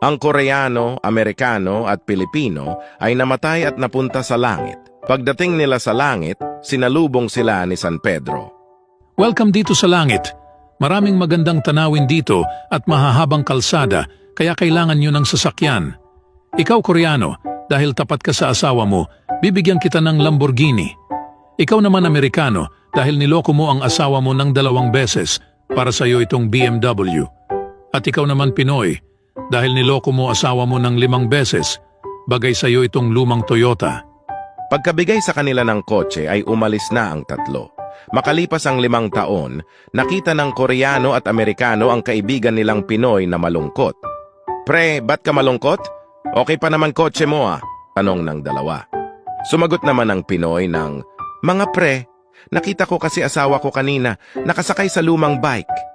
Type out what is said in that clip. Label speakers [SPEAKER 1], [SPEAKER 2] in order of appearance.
[SPEAKER 1] Ang Koreano, Amerikano at Pilipino ay namatay at napunta sa langit. Pagdating nila sa langit, sinalubong sila ni San Pedro.
[SPEAKER 2] Welcome dito sa langit. Maraming magandang tanawin dito at mahahabang kalsada, kaya kailangan nyo ng sasakyan. Ikaw, Koreano, dahil tapat ka sa asawa mo, bibigyan kita ng Lamborghini. Ikaw naman, Amerikano, dahil niloko mo ang asawa mo ng 2 beses, para sa iyo itong BMW. At ikaw naman, Pinoy, dahil niloko mo asawa mo ng 5 beses, bagay sa iyo itong lumang Toyota.
[SPEAKER 1] Pagkabigay sa kanila ng kotse ay umalis na ang tatlo. Makalipas ang 5 taon, nakita ng Koreano at Amerikano ang kaibigan nilang Pinoy na malungkot. Pre, ba't ka malungkot? Okay pa naman kotse mo ah, tanong ng dalawa. Sumagot naman ang Pinoy ng, mga pre, nakita ko kasi asawa ko kanina, nakasakay sa lumang bike.